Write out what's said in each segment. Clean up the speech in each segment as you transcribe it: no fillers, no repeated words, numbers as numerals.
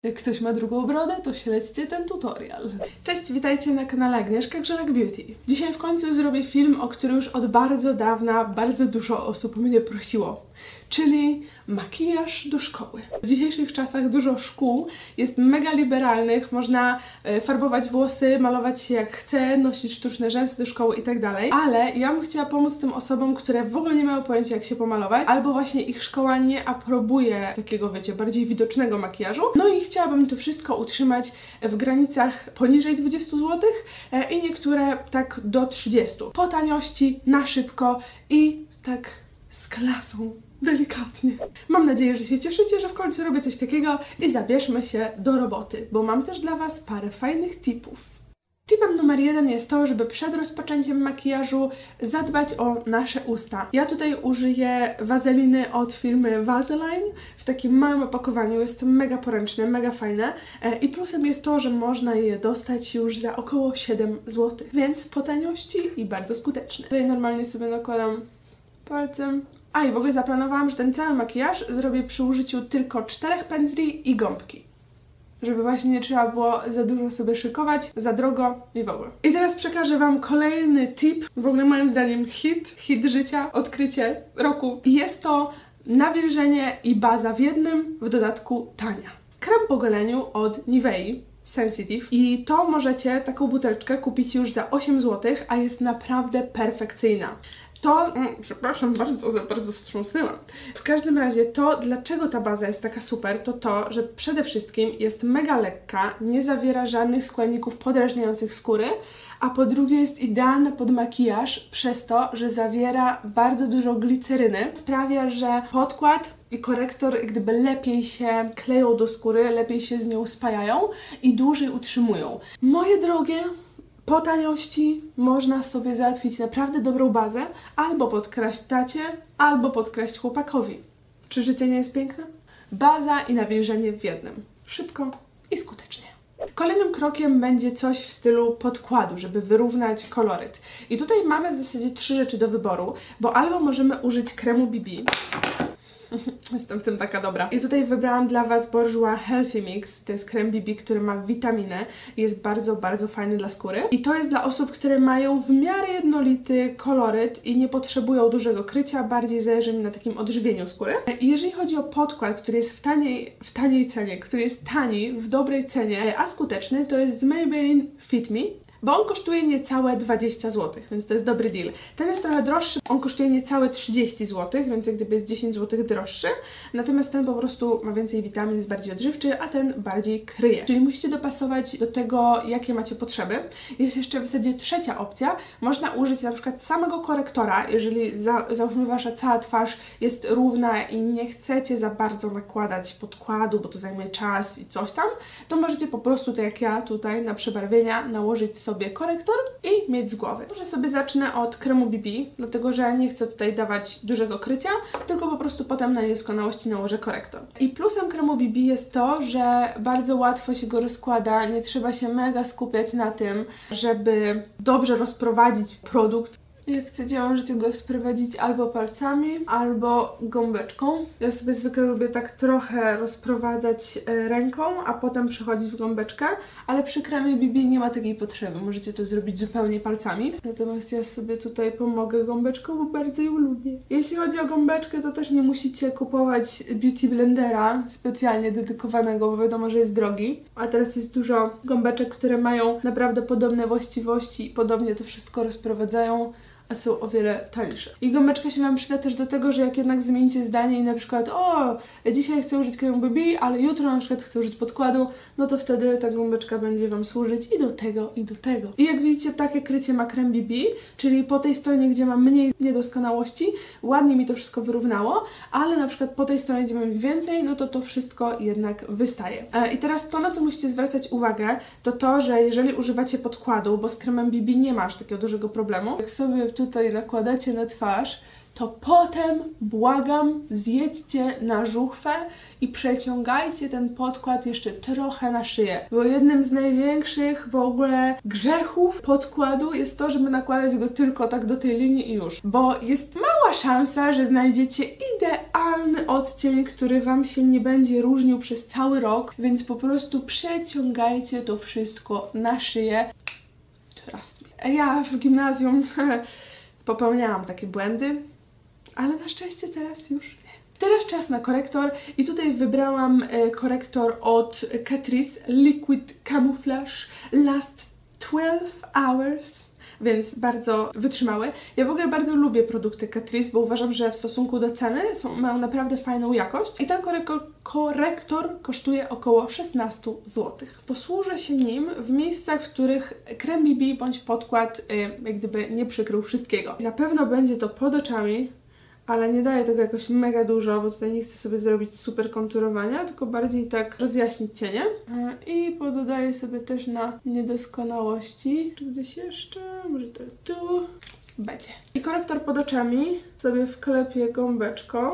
Jak ktoś ma drugą brodę, to śledźcie ten tutorial. Cześć, witajcie na kanale Agnieszka Grzelak Beauty. Dzisiaj w końcu zrobię film, o który już od bardzo dawna bardzo dużo osób mnie prosiło. Czyli makijaż do szkoły. W dzisiejszych czasach dużo szkół jest mega liberalnych, można farbować włosy, malować się jak chce, nosić sztuczne rzęsy do szkoły i tak dalej. Ale ja bym chciała pomóc tym osobom, które w ogóle nie mają pojęcia jak się pomalować, albo właśnie ich szkoła nie aprobuje takiego, wiecie, bardziej widocznego makijażu. No i chciałabym to wszystko utrzymać w granicach poniżej 20 zł i niektóre tak do 30. Po taniości, na szybko i tak z klasą. Delikatnie. Mam nadzieję, że się cieszycie, że w końcu robię coś takiego i zabierzmy się do roboty, bo mam też dla Was parę fajnych tipów. Tipem numer 1 jest to, żeby przed rozpoczęciem makijażu zadbać o nasze usta. Ja tutaj użyję wazeliny od firmy Vaseline w takim małym opakowaniu. Jest to mega poręczne, mega fajne i plusem jest to, że można je dostać już za około 7 zł, więc po taniości i bardzo skuteczne. Tutaj normalnie sobie nakładam palcem. A i w ogóle zaplanowałam, że ten cały makijaż zrobię przy użyciu tylko 4 pędzli i gąbki. Żeby właśnie nie trzeba było za dużo sobie szykować, za drogo i w ogóle. I teraz przekażę Wam kolejny tip, w ogóle moim zdaniem hit życia, odkrycie roku. Jest to nawilżenie i baza w jednym, w dodatku tania. Krem po goleniu od Nivei Sensitive i to możecie taką buteleczkę kupić już za 8 zł, a jest naprawdę perfekcyjna. To, przepraszam bardzo wstrząsnęłam. W każdym razie to, dlaczego ta baza jest taka super, to to, że przede wszystkim jest mega lekka, nie zawiera żadnych składników podrażniających skóry, a po drugie jest idealna pod makijaż przez to, że zawiera bardzo dużo gliceryny. Sprawia, że podkład i korektor gdyby lepiej się kleją do skóry, lepiej się z nią spajają i dłużej utrzymują. Moje drogie, po taniości można sobie załatwić naprawdę dobrą bazę, albo podkraść tacie, albo podkraść chłopakowi. Czy życie nie jest piękne? Baza i nawilżenie w jednym. Szybko i skutecznie. Kolejnym krokiem będzie coś w stylu podkładu, żeby wyrównać koloryt. I tutaj mamy w zasadzie 3 rzeczy do wyboru, bo albo możemy użyć kremu BB. Jestem w tym taka dobra. I tutaj wybrałam dla Was Bourjois Healthy Mix. To jest krem BB, który ma witaminę. Jest bardzo, bardzo fajny dla skóry. I to jest dla osób, które mają w miarę jednolity koloryt i nie potrzebują dużego krycia. Bardziej zależy mi na takim odżywieniu skóry. I jeżeli chodzi o podkład, który jest w taniej cenie, który jest tani, w dobrej cenie, a skuteczny, to jest z Maybelline Fit Me. Bo on kosztuje niecałe 20 zł, więc to jest dobry deal. Ten jest trochę droższy, on kosztuje niecałe 30 zł, więc jak gdyby jest 10 zł droższy. Natomiast ten po prostu ma więcej witamin, jest bardziej odżywczy, a ten bardziej kryje. Czyli musicie dopasować do tego, jakie macie potrzeby. Jest jeszcze w zasadzie trzecia opcja. Można użyć na przykład samego korektora, jeżeli załóżmy Wasza cała twarz jest równa i nie chcecie za bardzo nakładać podkładu, bo to zajmuje czas i coś tam, to możecie po prostu, tak jak ja tutaj na przebarwienia, nałożyć sobie korektor i mieć z głowy. Może sobie zacznę od kremu BB, dlatego że nie chcę tutaj dawać dużego krycia, tylko po prostu potem na niedoskonałości nałożę korektor. I plusem kremu BB jest to, że bardzo łatwo się go rozkłada, nie trzeba się mega skupiać na tym, żeby dobrze rozprowadzić produkt. Jak chcecie, możecie go sprowadzić albo palcami, albo gąbeczką. Ja sobie zwykle lubię tak trochę rozprowadzać ręką, a potem przechodzić w gąbeczkę, ale przy kremie BB nie ma takiej potrzeby. Możecie to zrobić zupełnie palcami. Natomiast ja sobie tutaj pomogę gąbeczką, bo bardzo ją lubię. Jeśli chodzi o gąbeczkę, to też nie musicie kupować beauty blendera specjalnie dedykowanego, bo wiadomo, że jest drogi. A teraz jest dużo gąbeczek, które mają naprawdę podobne właściwości i podobnie to wszystko rozprowadzają, a są o wiele tańsze. I gąbeczka się Wam przyda też do tego, że jak jednak zmienicie zdanie i na przykład dzisiaj chcę użyć kremu BB, ale jutro na przykład chcę użyć podkładu, no to wtedy ta gąbeczka będzie Wam służyć i do tego, i do tego. I jak widzicie, takie krycie ma krem BB, czyli po tej stronie, gdzie mam mniej niedoskonałości, ładnie mi to wszystko wyrównało, ale na przykład po tej stronie, gdzie mam więcej, no to to wszystko jednak wystaje. I teraz to, na co musicie zwracać uwagę, to to, że jeżeli używacie podkładu, bo z kremem BB nie masz takiego dużego problemu, jak sobie tutaj nakładacie na twarz, to potem, błagam, zjedźcie na żuchwę i przeciągajcie ten podkład jeszcze trochę na szyję. Bo jednym z największych w ogóle grzechów podkładu jest to, żeby nakładać go tylko tak do tej linii i już. Bo jest mała szansa, że znajdziecie idealny odcień, który Wam się nie będzie różnił przez cały rok, więc po prostu przeciągajcie to wszystko na szyję. Trust me. Ja w gimnazjum popełniałam takie błędy, ale na szczęście teraz już nie. Teraz czas na korektor i tutaj wybrałam korektor od Catrice Liquid Camouflage Last 12 Hours, więc bardzo wytrzymały. Ja w ogóle bardzo lubię produkty Catrice, bo uważam, że w stosunku do ceny mają naprawdę fajną jakość i ten korektor kosztuje około 16 zł. Posłużę się nim w miejscach, w których krem BB bądź podkład jak gdyby nie przykrył wszystkiego. Na pewno będzie to pod oczami, ale nie daję tego jakoś mega dużo, bo tutaj nie chcę sobie zrobić super konturowania, tylko bardziej tak rozjaśnić cienie. I pododaję sobie też na niedoskonałości. Czy gdzieś jeszcze? Może to tu? Będzie. I korektor pod oczami sobie wklepię gąbeczką.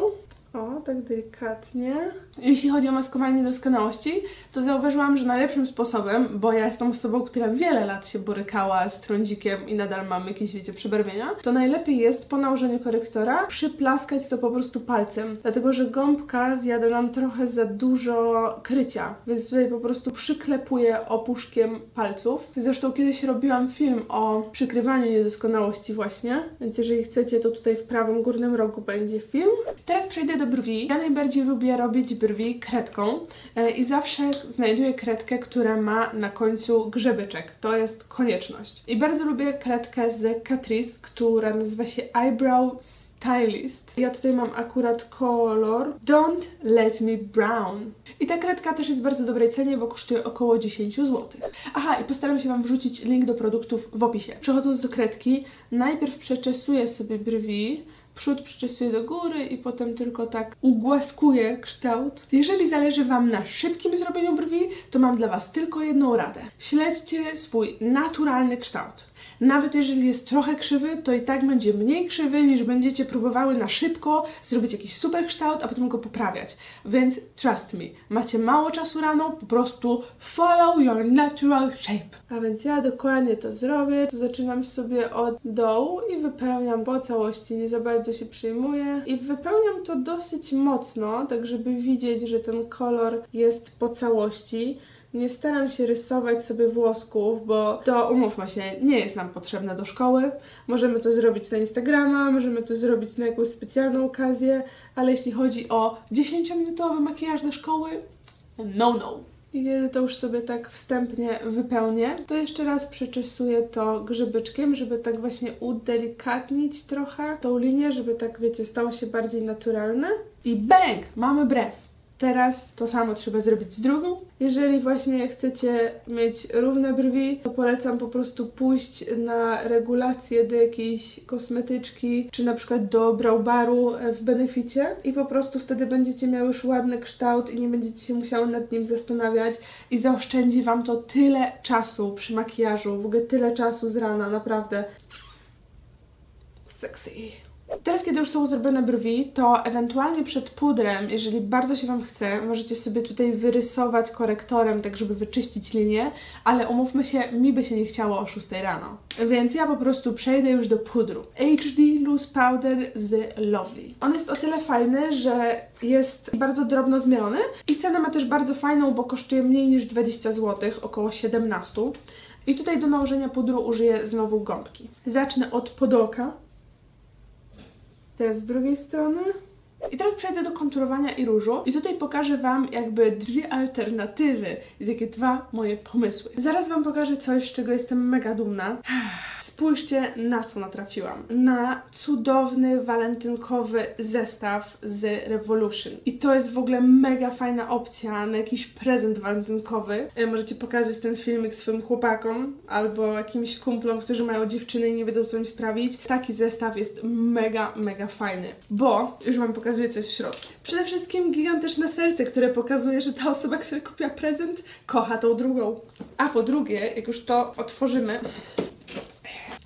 O, tak delikatnie. Jeśli chodzi o maskowanie niedoskonałości, to zauważyłam, że najlepszym sposobem, bo ja jestem osobą, która wiele lat się borykała z trądzikiem i nadal mam jakieś, wiecie, przebarwienia, to najlepiej jest po nałożeniu korektora przyplaskać to po prostu palcem, dlatego że gąbka zjada nam trochę za dużo krycia, więc tutaj po prostu przyklepuję opuszkiem palców. Zresztą kiedyś robiłam film o przykrywaniu niedoskonałości właśnie, więc jeżeli chcecie, to tutaj w prawym górnym rogu będzie film. Teraz przejdę do brwi. Ja najbardziej lubię robić brwi kredką i zawsze znajduję kredkę, która ma na końcu grzebyczek. To jest konieczność. I bardzo lubię kredkę z Catrice, która nazywa się Eyebrow Stylist. Ja tutaj mam akurat kolor Don't Let Me Brown. I ta kredka też jest w bardzo dobrej cenie, bo kosztuje około 10 zł. Aha, i postaram się Wam wrzucić link do produktów w opisie. Przechodząc do kredki, najpierw przeczesuję sobie brwi, przód przyczesuję do góry i potem tylko tak ugłaskuję kształt. Jeżeli zależy Wam na szybkim zrobieniu brwi, to mam dla Was tylko jedną radę. Śledźcie swój naturalny kształt. Nawet jeżeli jest trochę krzywy, to i tak będzie mniej krzywy, niż będziecie próbowały na szybko zrobić jakiś super kształt, a potem go poprawiać. Więc trust me, macie mało czasu rano, po prostu follow your natural shape. A więc ja dokładnie to zrobię. To zaczynam sobie od dołu i wypełniam po całości, nie za bardzo się przejmuję. I wypełniam to dosyć mocno, tak żeby widzieć, że ten kolor jest po całości. Nie staram się rysować sobie włosków, bo to, umówmy się, nie jest nam potrzebne do szkoły. Możemy to zrobić na Instagrama, możemy to zrobić na jakąś specjalną okazję, ale jeśli chodzi o 10-minutowy makijaż do szkoły, no. I kiedy to już sobie tak wstępnie wypełnię, to jeszcze raz przeczesuję to grzebyczkiem, żeby tak właśnie udelikatnić trochę tą linię, żeby tak, wiecie, stało się bardziej naturalne. I bang! Mamy brew. Teraz to samo trzeba zrobić z drugą. Jeżeli właśnie chcecie mieć równe brwi, to polecam po prostu pójść na regulację do jakiejś kosmetyczki, czy na przykład do brow baru w Beneficie i po prostu wtedy będziecie miały już ładny kształt i nie będziecie się musiały nad nim zastanawiać i zaoszczędzi Wam to tyle czasu przy makijażu, w ogóle tyle czasu z rana, naprawdę sexy. Teraz, kiedy już są zrobione brwi, to ewentualnie przed pudrem, jeżeli bardzo się Wam chce, możecie sobie tutaj wyrysować korektorem, tak żeby wyczyścić linię, ale umówmy się, mi by się nie chciało o 6 rano. Więc ja po prostu przejdę już do pudru. HD Loose Powder z Lovely. On jest o tyle fajny, że jest bardzo drobno zmielony i cenę ma też bardzo fajną, bo kosztuje mniej niż 20 zł, około 17. I tutaj do nałożenia pudru użyję znowu gąbki. Zacznę od podołka. Teraz z drugiej strony. I teraz przejdę do konturowania i różu. I tutaj pokażę Wam jakby dwie alternatywy i takie dwa moje pomysły. Zaraz Wam pokażę coś, z czego jestem mega dumna. Spójrzcie, na co natrafiłam. Na cudowny walentynkowy zestaw z Revolution. I to jest w ogóle mega fajna opcja na jakiś prezent walentynkowy. Możecie pokazać ten filmik swoim chłopakom albo jakimś kumplom, którzy mają dziewczyny i nie wiedzą, co im sprawić. Taki zestaw jest mega, mega fajny. Bo już Wam pokazuję, co jest w środku. Przede wszystkim gigantyczne serce, które pokazuje, że ta osoba, która kupiła prezent, kocha tą drugą. A po drugie, jak już to otworzymy,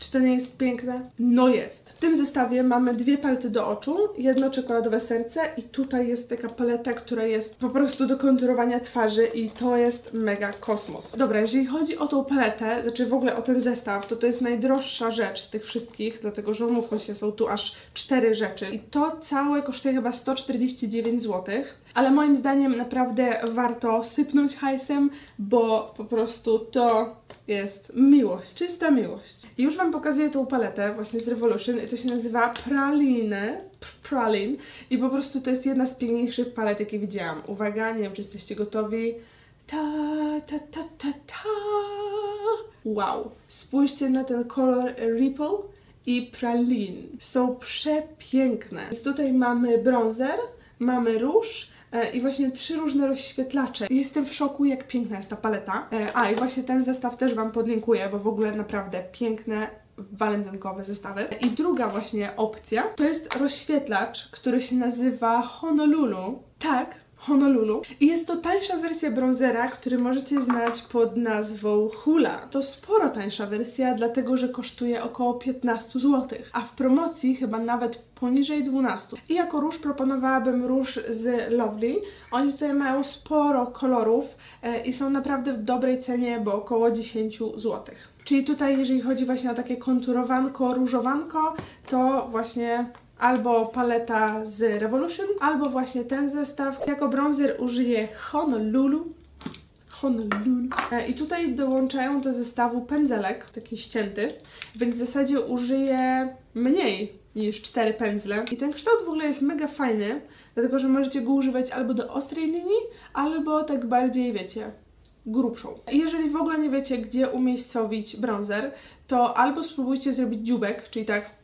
Czy to nie jest piękne? No jest. W tym zestawie mamy dwie palety do oczu, jedno czekoladowe serce i tutaj jest taka paleta, która jest po prostu do konturowania twarzy i to jest mega kosmos. Dobra, jeżeli chodzi o tą paletę, znaczy w ogóle o ten zestaw, to jest najdroższa rzecz z tych wszystkich, dlatego że umówmy się, są tu aż 4 rzeczy i to całe kosztuje chyba 149 zł, ale moim zdaniem naprawdę warto sypnąć hajsem, bo po prostu to jest miłość, czysta miłość. I już Wam pokazuję tą paletę właśnie z Revolution i to się nazywa Praline i po prostu to jest jedna z piękniejszych palet, jakie widziałam. Uwaga, nie wiem, czy jesteście gotowi. Wow! Spójrzcie na ten kolor Ripple i Praline. Są przepiękne. Więc tutaj mamy bronzer, mamy róż, i właśnie 3 różne rozświetlacze. Jestem w szoku, jak piękna jest ta paleta. I właśnie ten zestaw też Wam podlinkuję, bo w ogóle naprawdę piękne walentynkowe zestawy. I druga właśnie opcja to jest rozświetlacz, który się nazywa Honolulu. Tak, Honolulu. I jest to tańsza wersja bronzera, który możecie znać pod nazwą Hula. To sporo tańsza wersja, dlatego że kosztuje około 15 zł, a w promocji chyba nawet poniżej 12. I jako róż proponowałabym róż z Lovely. Oni tutaj mają sporo kolorów i są naprawdę w dobrej cenie, bo około 10 zł. Czyli tutaj, jeżeli chodzi właśnie o takie konturowanko, różowanko, to właśnie albo paleta z Revolution, albo właśnie ten zestaw. Jako bronzer użyję Honolulu. I tutaj dołączają do zestawu pędzelek, taki ścięty, więc w zasadzie użyję mniej niż 4 pędzle. I ten kształt w ogóle jest mega fajny, dlatego że możecie go używać albo do ostrej linii, albo tak bardziej, wiecie, grubszą. Jeżeli w ogóle nie wiecie, gdzie umiejscowić bronzer, to albo spróbujcie zrobić dzióbek, czyli tak,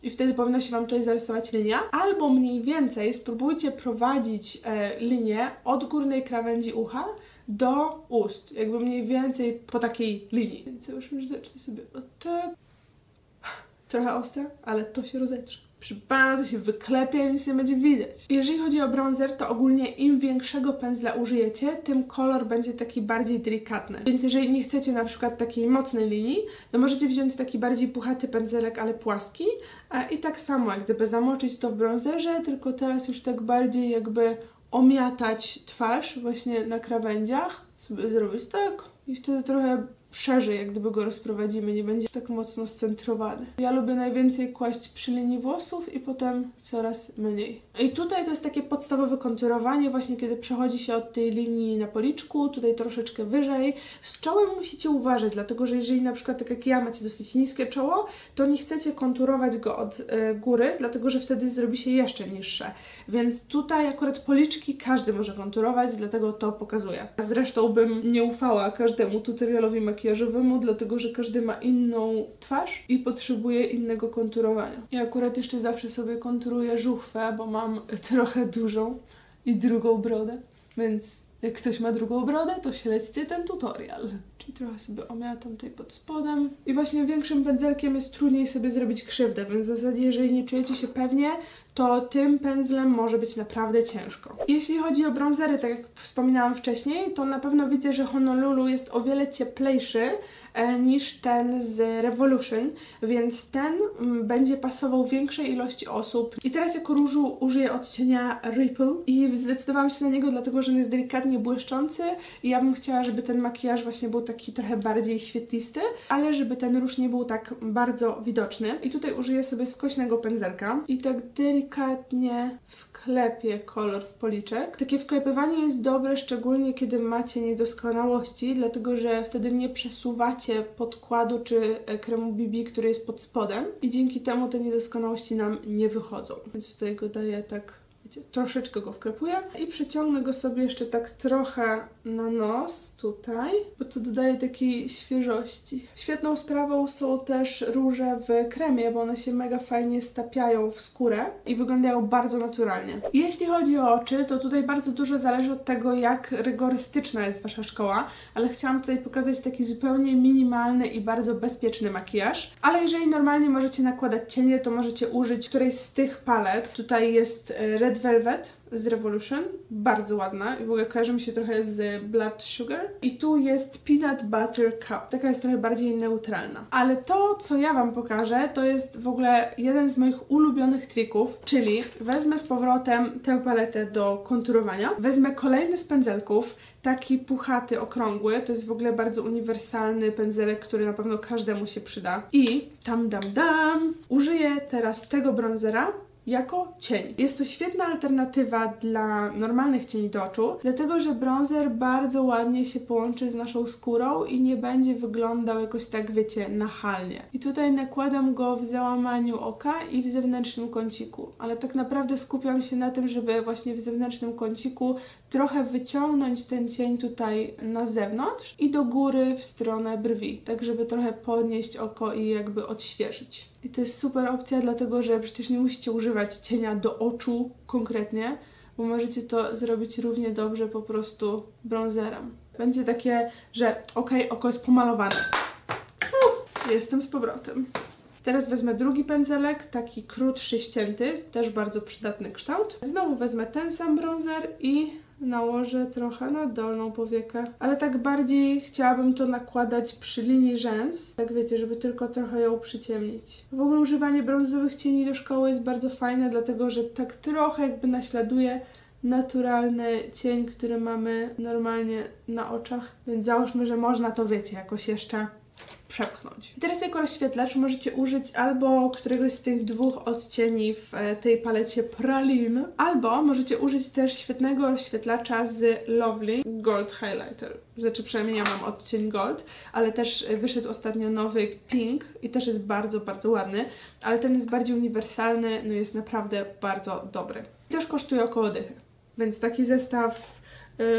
i wtedy powinna się Wam tutaj zarysować linia, albo mniej więcej spróbujcie prowadzić linię od górnej krawędzi ucha do ust, jakby mniej więcej po takiej linii. Więc załóżmy, że zacznę sobie o tak. Trochę ostre, ale to się rozetrze. Przy Pana to się wyklepie i nic nie będzie widać. Jeżeli chodzi o bronzer, to ogólnie im większego pędzla użyjecie, tym kolor będzie taki bardziej delikatny. Więc jeżeli nie chcecie na przykład takiej mocnej linii, to możecie wziąć taki bardziej puchaty pędzelek, ale płaski i tak samo jak gdyby zamoczyć to w bronzerze, tylko teraz już tak bardziej jakby omiatać twarz właśnie na krawędziach, sobie zrobić tak i wtedy trochę szerzej, jak gdyby go rozprowadzimy, nie będzie tak mocno scentrowany. Ja lubię najwięcej kłaść przy linii włosów i potem coraz mniej. I tutaj to jest takie podstawowe konturowanie, właśnie kiedy przechodzi się od tej linii na policzku, tutaj troszeczkę wyżej. Z czołem musicie uważać, dlatego że jeżeli na przykład tak jak ja macie dosyć niskie czoło, to nie chcecie konturować go od góry, dlatego że wtedy zrobi się jeszcze niższe. Więc tutaj akurat policzki każdy może konturować, dlatego to pokazuję. Zresztą bym nie ufała każdemu tutorialowi makijażowemu, dlatego że każdy ma inną twarz i potrzebuje innego konturowania. Ja akurat jeszcze zawsze sobie konturuję żuchwę, bo mam trochę dużą i drugą brodę, więc jak ktoś ma drugą brodę, to śledźcie ten tutorial. Czyli trochę sobie omiatam tutaj pod spodem. I właśnie większym pędzelkiem jest trudniej sobie zrobić krzywdę, więc w zasadzie jeżeli nie czujecie się pewnie, to tym pędzlem może być naprawdę ciężko. Jeśli chodzi o bronzery, tak jak wspominałam wcześniej, to na pewno widzę, że Honolulu jest o wiele cieplejszy niż ten z Revolution, więc ten będzie pasował większej ilości osób. I teraz jako różu użyję odcienia Ripple i zdecydowałam się na niego, dlatego że on jest delikatnie błyszczący i ja bym chciała, żeby ten makijaż właśnie był taki trochę bardziej świetlisty, ale żeby ten róż nie był tak bardzo widoczny. I tutaj użyję sobie skośnego pędzelka i tak delikatnie wklepię kolor w policzek. Takie wklepywanie jest dobre, szczególnie kiedy macie niedoskonałości, dlatego że wtedy nie przesuwacie podkładu czy kremu BB, który jest pod spodem i dzięki temu te niedoskonałości nam nie wychodzą. Więc tutaj go daję tak, wiecie, troszeczkę go wklepuję i przeciągnę go sobie jeszcze tak trochę na nos tutaj, bo to dodaje takiej świeżości. Świetną sprawą są też róże w kremie, bo one się mega fajnie stapiają w skórę i wyglądają bardzo naturalnie. Jeśli chodzi o oczy, to tutaj bardzo dużo zależy od tego, jak rygorystyczna jest Wasza szkoła, ale chciałam tutaj pokazać taki zupełnie minimalny i bardzo bezpieczny makijaż. Ale jeżeli normalnie możecie nakładać cienie, to możecie użyć którejś z tych palet. Tutaj jest Red Velvet z Revolution, bardzo ładna i w ogóle kojarzy mi się trochę z Blood Sugar. I tu jest Peanut Butter Cup, taka jest trochę bardziej neutralna. Ale to, co ja Wam pokażę, to jest w ogóle jeden z moich ulubionych trików, czyli wezmę z powrotem tę paletę do konturowania, wezmę kolejny z pędzelków, taki puchaty, okrągły, to jest w ogóle bardzo uniwersalny pędzelek, który na pewno każdemu się przyda. I użyję teraz tego bronzera jako cień. Jest to świetna alternatywa dla normalnych cieni do oczu, dlatego że bronzer bardzo ładnie się połączy z naszą skórą i nie będzie wyglądał jakoś tak, wiecie, nachalnie. I tutaj nakładam go w załamaniu oka i w zewnętrznym kąciku, ale tak naprawdę skupiam się na tym, żeby właśnie w zewnętrznym kąciku trochę wyciągnąć ten cień tutaj na zewnątrz i do góry w stronę brwi, tak żeby trochę podnieść oko i jakby odświeżyć. I to jest super opcja, dlatego że przecież nie musicie używać cienia do oczu konkretnie, bo możecie to zrobić równie dobrze po prostu bronzerem. Będzie takie, że okej, oko jest pomalowane. Jestem z powrotem. Teraz wezmę drugi pędzelek, taki krótszy, ścięty, też bardzo przydatny kształt. Znowu wezmę ten sam bronzer i nałożę trochę na dolną powiekę. Ale tak bardziej chciałabym to nakładać przy linii rzęs, tak wiecie, żeby tylko trochę ją przyciemnić. W ogóle używanie brązowych cieni do szkoły jest bardzo fajne, dlatego że tak trochę jakby naśladuje naturalny cień, który mamy normalnie na oczach, więc załóżmy, że można to, wiecie, jakoś jeszcze przepchnąć. I teraz jako rozświetlacz możecie użyć albo któregoś z tych dwóch odcieni w tej palecie Praline, albo możecie użyć też świetnego rozświetlacza z Lovely Gold Highlighter. Znaczy przynajmniej ja mam odcień Gold, ale też wyszedł ostatnio nowy Pink i też jest bardzo, bardzo ładny, ale ten jest bardziej uniwersalny, no jest naprawdę bardzo dobry. I też kosztuje około dychy, więc taki zestaw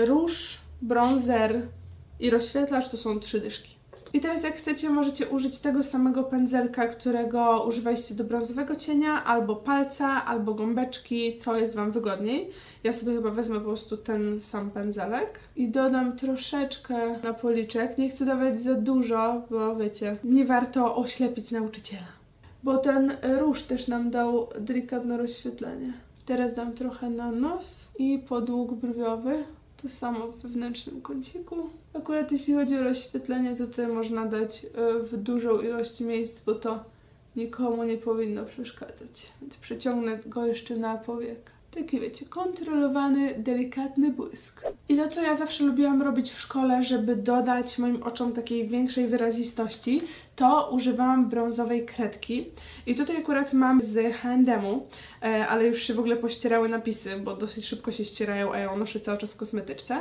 róż, bronzer i rozświetlacz to są 3 dyszki. I teraz jak chcecie, możecie użyć tego samego pędzelka, którego używaliście do brązowego cienia, albo palca, albo gąbeczki, co jest Wam wygodniej. Ja sobie chyba wezmę po prostu ten sam pędzelek i dodam troszeczkę na policzek. Nie chcę dawać za dużo, bo wiecie, nie warto oślepić nauczyciela. Bo ten róż też nam dał delikatne rozświetlenie. Teraz dam trochę na nos i podłóg brwiowy. To samo w wewnętrznym kąciku. Akurat jeśli chodzi o rozświetlenie, to tutaj można dać w dużą ilość miejsc, bo to nikomu nie powinno przeszkadzać. Więc przeciągnę go jeszcze na powiekę. Taki wiecie, kontrolowany, delikatny błysk. I to, co ja zawsze lubiłam robić w szkole, żeby dodać moim oczom takiej większej wyrazistości, to używałam brązowej kredki. I tutaj akurat mam z H&M-u, ale już się w ogóle pościerały napisy, bo dosyć szybko się ścierają, a ja ją noszę cały czas w kosmetyczce.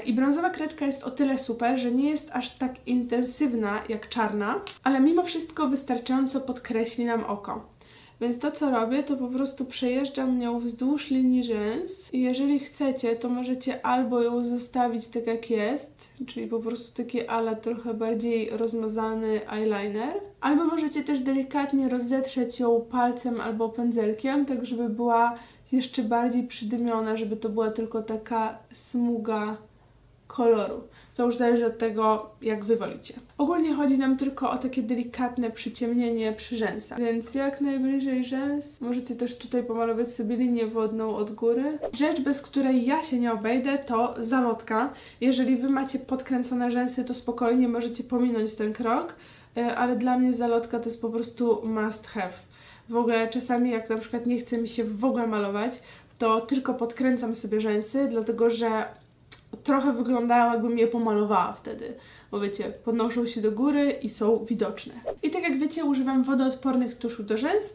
I brązowa kredka jest o tyle super, że nie jest aż tak intensywna jak czarna, ale mimo wszystko wystarczająco podkreśli nam oko. Więc to, co robię, to po prostu przejeżdżam nią wzdłuż linii rzęs i jeżeli chcecie, to możecie albo ją zostawić tak jak jest, czyli po prostu taki ala trochę bardziej rozmazany eyeliner, albo możecie też delikatnie rozetrzeć ją palcem albo pędzelkiem, tak żeby była jeszcze bardziej przydymiona, żeby to była tylko taka smuga koloru. To już zależy od tego, jak Wy wolicie. Ogólnie chodzi nam tylko o takie delikatne przyciemnienie przy rzęsach. Więc jak najbliżej rzęs możecie też tutaj pomalować sobie linię wodną od góry. Rzecz, bez której ja się nie obejdę, to zalotka. Jeżeli Wy macie podkręcone rzęsy, to spokojnie możecie pominąć ten krok, ale dla mnie zalotka to jest po prostu must have. W ogóle czasami jak na przykład nie chce mi się w ogóle malować, to tylko podkręcam sobie rzęsy, dlatego że trochę wyglądają, jakbym je pomalowała wtedy, bo wiecie, podnoszą się do góry i są widoczne. I tak jak wiecie, używam wodoodpornych tuszów do rzęs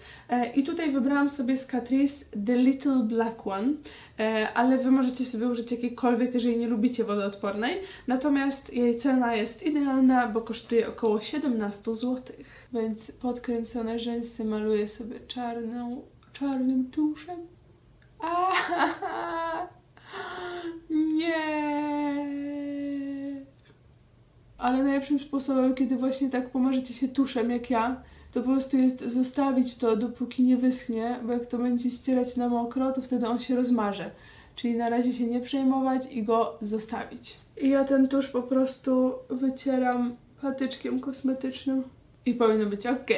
i tutaj wybrałam sobie z Catrice The Little Black One, ale Wy możecie sobie użyć jakiejkolwiek, jeżeli nie lubicie wodoodpornej, natomiast jej cena jest idealna, bo kosztuje około 17 zł. Więc podkręcone rzęsy maluję sobie czarnym tuszem. Nie. Ale najlepszym sposobem, kiedy właśnie tak pomarzycie się tuszem jak ja, to po prostu jest zostawić to, dopóki nie wyschnie, bo jak to będzie ścierać na mokro, to wtedy on się rozmarze. Czyli na razie się nie przejmować i go zostawić. I ja ten tusz po prostu wycieram patyczkiem kosmetycznym i powinno być ok.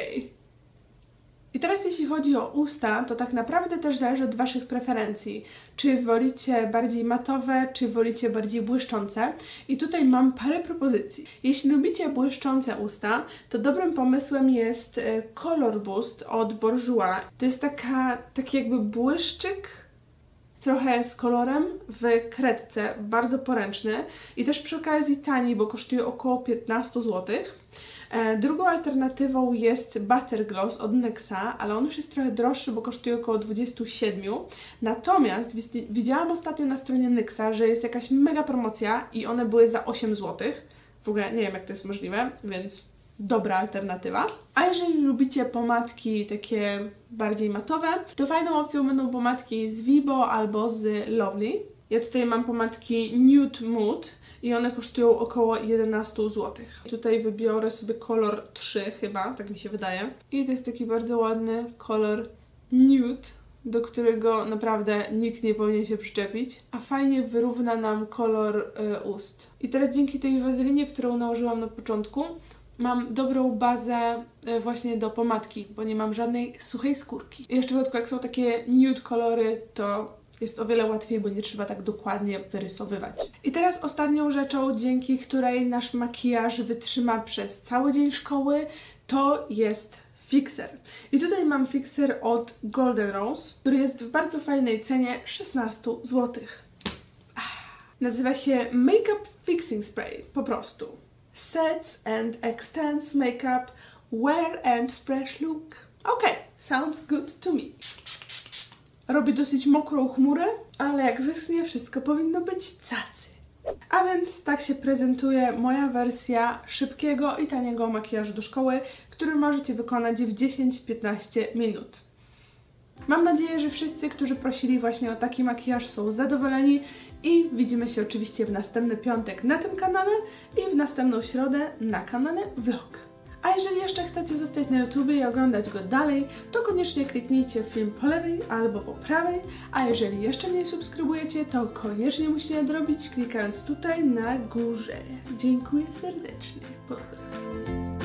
I teraz jeśli chodzi o usta, to tak naprawdę też zależy od Waszych preferencji. Czy wolicie bardziej matowe, czy wolicie bardziej błyszczące. I tutaj mam parę propozycji. Jeśli lubicie błyszczące usta, to dobrym pomysłem jest Color Boost od Bourjois. To jest taki jakby błyszczyk, trochę z kolorem, w kredce, bardzo poręczny i też przy okazji tani, bo kosztuje około 15 zł. Drugą alternatywą jest Butter Gloss od NYXa, ale on już jest trochę droższy, bo kosztuje około 27. Natomiast widziałam ostatnio na stronie NYXa, że jest jakaś mega promocja i one były za 8 zł. W ogóle nie wiem, jak to jest możliwe, więc dobra alternatywa. A jeżeli lubicie pomadki takie bardziej matowe, to fajną opcją będą pomadki z Vibo albo z Lovely. Ja tutaj mam pomadki Nude Mood i one kosztują około 11 zł. Tutaj wybiorę sobie kolor 3 chyba, tak mi się wydaje. I to jest taki bardzo ładny kolor nude, do którego naprawdę nikt nie powinien się przyczepić, a fajnie wyrówna nam kolor ust. I teraz dzięki tej wazelinie, którą nałożyłam na początku, mam dobrą bazę właśnie do pomadki, bo nie mam żadnej suchej skórki. I jeszcze w dodatku, jak są takie nude kolory, to jest o wiele łatwiej, bo nie trzeba tak dokładnie wyrysowywać. I teraz ostatnią rzeczą, dzięki której nasz makijaż wytrzyma przez cały dzień szkoły, to jest fixer. I tutaj mam fixer od Golden Rose, który jest w bardzo fajnej cenie 16 zł. Nazywa się Makeup Fixing Spray, po prostu. Sets and extends makeup, wear and fresh look. Okay, sounds good to me. Robi dosyć mokrą chmurę, ale jak wyschnie, wszystko powinno być cacy. A więc tak się prezentuje moja wersja szybkiego i taniego makijażu do szkoły, który możecie wykonać w 10-15 minut. Mam nadzieję, że wszyscy, którzy prosili właśnie o taki makijaż, są zadowoleni i widzimy się oczywiście w następny piątek na tym kanale i w następną środę na kanale Vlog. A jeżeli jeszcze chcecie zostać na YouTubie i oglądać go dalej, to koniecznie kliknijcie film po lewej albo po prawej, a jeżeli jeszcze mnie subskrybujecie, to koniecznie musicie nadrobić klikając tutaj na górze. Dziękuję serdecznie. Pozdrawiam.